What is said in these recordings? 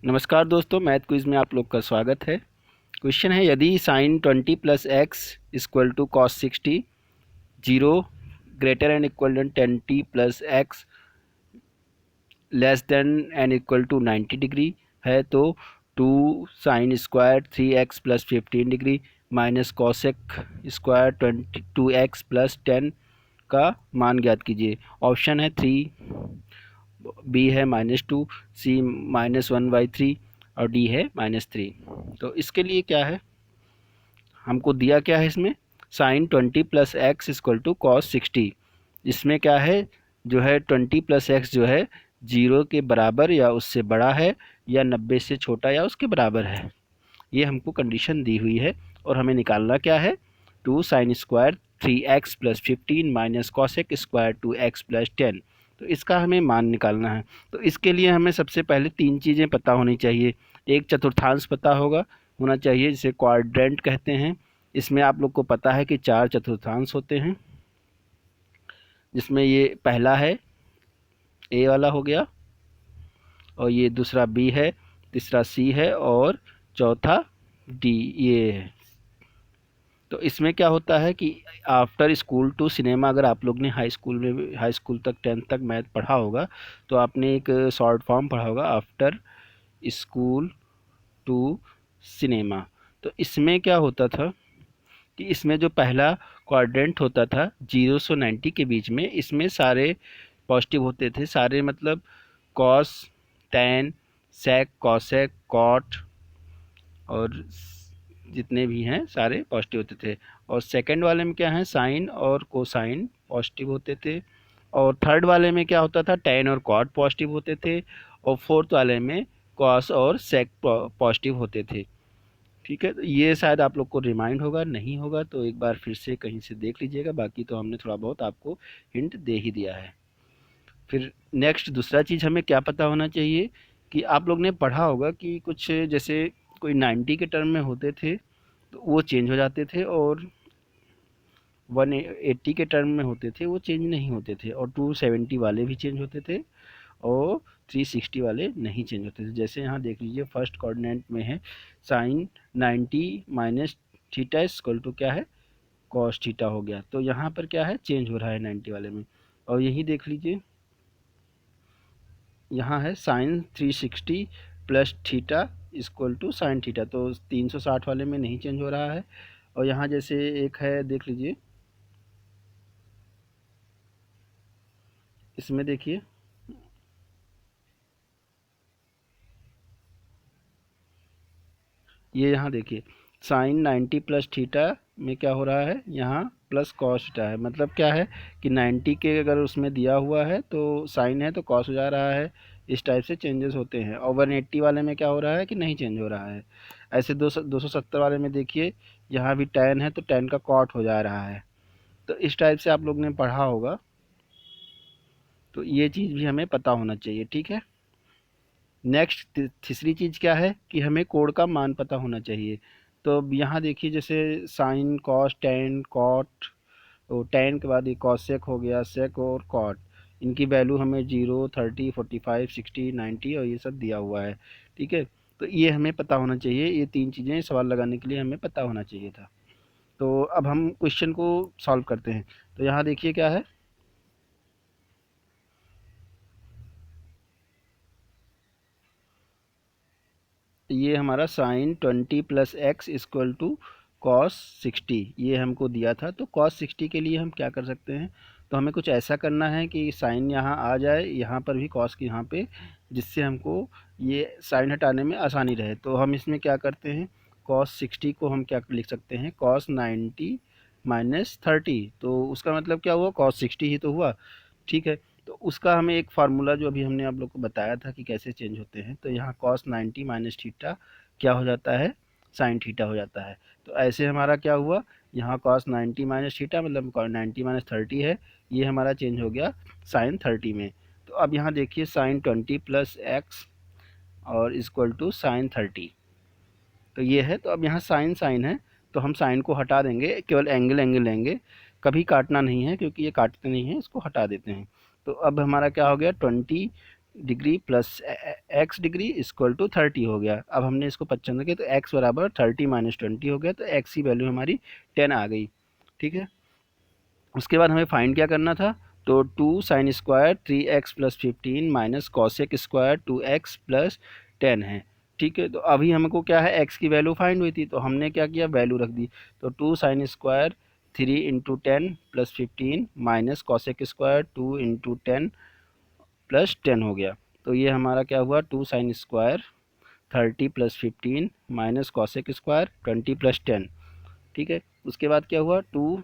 नमस्कार दोस्तों, math quiz में आप लोग का स्वागत है। क्वेश्चन है, यदि sine 20 plus x equal to cos 60 zero greater and equal to 10t plus x less than and equal to 90 degree है तो 2 sine square 3x plus 15 degree minus cosec square 22x plus 10 का मान ज्ञात कीजिए। Option है 3, B है -2, सी -1/3 और D है -3। तो इसके लिए क्या है, हमको दिया क्या है इसमें, sine 20 plus x equal to cos 60। इसमें क्या है, जो है 20 प्लस एक्स जो है 0 के बराबर या उससे बड़ा है या 90 से छोटा या उसके बराबर है। ये हमको कंडीशन दी हुई है और हमें निकालना क्या है, 2 sine square 3x plus 15 minus cosec square 2x plus 10। तो इसका हमें मान निकालना है। तो इसके लिए हमें सबसे पहले 3 चीज़ें पता होनी चाहिए। एक चतुर्थांश पता होना चाहिए, जिसे क्वाड्रेंट कहते हैं। इसमें आप लोग को पता है कि 4 चतुर्थांश होते हैं, जिसमें ये पहला है ए वाला हो गया, और ये दूसरा बी है, तीसरा सी है और चौथा डी ये है। तो इसमें क्या होता है कि आफ्टर स्कूल टू सिनेमा, अगर आप लोग ने हाई स्कूल तक 10th तक मैथ पढ़ा होगा तो आपने एक शॉर्ट फॉर्म पढ़ा होगा, आफ्टर स्कूल टू सिनेमा। तो इसमें क्या होता था कि इसमें जो पहला क्वाड्रेंट होता था 0 से 90 के बीच में, इसमें सारे पॉजिटिव होते थे। सारे मतलब कॉस, टैन, सेक, कॉसेक, कॉट और जितने भी हैं सारे पॉजिटिव होते थे। और सेकंड वाले में क्या है, साइन और कोसाइन पॉजिटिव होते थे। और थर्ड वाले में क्या होता था, टैन और कॉट पॉजिटिव होते थे। और फोर्थ वाले में कॉस और सेक पॉजिटिव होते थे। ठीक है, तो ये शायद आप लोग को रिमाइंड होगा, नहीं होगा तो एक बार फिर से कहीं से देख लीजिएगा। बाकी तो हमने थोड़ा बहुत आपको हिंट दे ही दिया है। फिर नेक्स्ट दूसरा चीज़ हमें क्या पता होना चाहिए कि आप लोग ने पढ़ा होगा कि कुछ जैसे कोई 90 के टर्म में होते थे तो वो चेंज हो जाते थे, और 180 के टर्म में होते थे वो चेंज नहीं होते थे, और 270 वाले भी चेंज होते थे और 360 वाले नहीं चेंज होते थे। जैसे यहाँ देख लीजिए, फर्स्ट कोऑर्डिनेट में है sine 90 minus theta equal to क्या है, कॉस थीटा हो गया। तो यहाँ पर क्या है, चेंज हो रहा है 90 वाले में। और यही देख लीजिए, यहाँ है sine 360 plus theta equal to sine theta, तो 360 वाले में नहीं चेंज हो रहा है। और यहाँ जैसे एक है, देख लीजिए, इसमें देखिए, ये यहाँ देखिए, साइन 90 प्लस थीटा में क्या हो रहा है, यहाँ प्लस कॉस थीटा है। मतलब क्या है कि 90 के अगर उसमें दिया हुआ है तो साइन है तो कॉस हो जा रहा है। इस टाइप से चेंजेस होते हैं। और 180 वाले में क्या हो रहा है कि नहीं चेंज हो रहा है। ऐसे 270 वाले में देखिए, यहाँ भी टैन है तो टैन का कॉट हो जा रहा है। तो इस टाइप से आप लोग ने पढ़ा होगा, तो ये चीज़ भी हमें पता होना चाहिए। ठीक है, नेक्स्ट तीसरी चीज़ क्या है कि हमें कोड का मान पता होना चाहिए। तो अब यहाँ देखिए, जैसे साइन, कॉस, टैन, कॉट, तो टैन के बाद ये कॉसेक हो गया, सेक और कॉट, इनकी वैल्यू हमें 0, 30, 45, 60, 90 और ये सब दिया हुआ है। ठीक है, तो ये हमें पता होना चाहिए। ये 3 चीज़ें सवाल लगाने के लिए हमें पता होना चाहिए था। तो अब हम क्वेश्चन को सॉल्व करते हैं। तो यहाँ देखिए क्या है, ये हमारा sine 20 plus x equal to cos 60 ये हमको दिया था। तो कॉस 60 के लिए हम क्या कर सकते हैं, तो हमें कुछ ऐसा करना है कि साइन यहाँ आ जाए, यहाँ पर भी कॉस के यहाँ पे, जिससे हमको ये साइन हटाने में आसानी रहे। तो हम इसमें क्या करते हैं, कॉस 60 को हम क्या लिख सकते हैं, कॉस 90 माइनस 30। तो उसका मतलब क्या हुआ, कॉस 60 ही तो हुआ। ठीक है, तो उसका हमें एक फार्मूला जो अभी हमने आप लोग को बताया था कि कैसे चेंज होते हैं, तो यहाँ कॉस 90 माइनस थीटा क्या हो जाता है, साइन थीटा हो जाता है। तो ऐसे हमारा क्या हुआ, यहाँ कॉस 90 माइनस थीटा मतलब 90 माइनस 30 है, ये हमारा चेंज हो गया साइन 30 में। तो अब यहाँ देखिए, साइन 20 प्लस एक्स और इक्वल टू साइन 30, तो ये है। तो अब यहाँ साइन साइन है तो हम साइन को हटा देंगे, केवल एंगल एंगल लेंगे, कभी काटना नहीं है क्योंकि ये काटते नहीं हैं, इसको हटा देते हैं। तो अब हमारा क्या हो गया, 20 degree plus x degree equal to 30 हो गया। अब हमने इसको 55 किया तो एक्स बराबर 30 माइनस 20 हो गया, तो एक्स की वैल्यू हमारी 10 आ गई। ठीक है, उसके बाद हमें फाइंड क्या करना था, तो 2 sine square 3x plus 15 minus cosec square 2x plus 10 है। ठीक है, तो अभी हमको क्या है, x की वैल्यू फाइंड हुई थी, तो हमने क्या किया, वैल्यू रख दी। तो 2 sine square 3 into 10 plus 15 minus cosec square 2 into 10 plus 10 हो गया। तो ये हमारा क्या हुआ, 2 sine square 30 plus 15 minus cosec square 20 plus 10। ठीक है, उसके बाद क्या हुआ, 2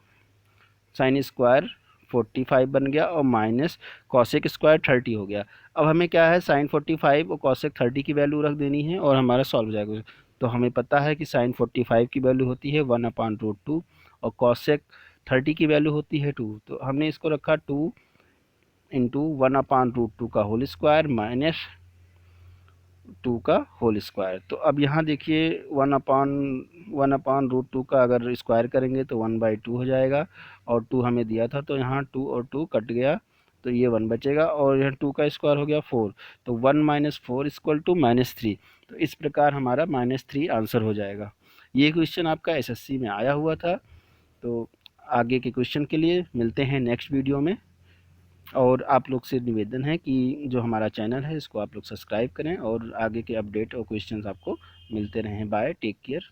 साइन स्क्वायर 45 बन गया और माइनस कॉसेक स्क्वायर 30 हो गया। अब हमें क्या है, साइन 45 और कॉसेक 30 की वैल्यू रख देनी है और हमारा सॉल्व हो जाएगा। तो हमें पता है कि साइन 45 की वैल्यू होती है 1/√2 और कॉसेक 30 की वैल्यू होती है 2। तो हमने इसको रखा 2 इंटू 1/√2 का होल स्क्वायर माइनस 2 का होल स्क्वायर। तो अब यहाँ देखिए 1/√2 का अगर स्क्वायर करेंगे तो 1/2 हो जाएगा, और 2 हमें दिया था तो यहाँ 2 और 2 कट गया, तो ये 1 बचेगा, और यहाँ 2 का स्क्वायर हो गया 4, तो 1 माइनस 4 इक्वल टू -3। तो इस प्रकार हमारा -3 आंसर हो जाएगा। ये क्वेश्चन आपका एसएससी में आया हुआ था। तो आगे के क्वेश्चन के लिए मिलते हैं नेक्स्ट वीडियो में, और आप लोग से निवेदन है कि जो हमारा चैनल है इसको आप लोग सब्सक्राइब करें और आगे के अपडेट और क्वेश्चंस आपको मिलते रहें। Bye, take care.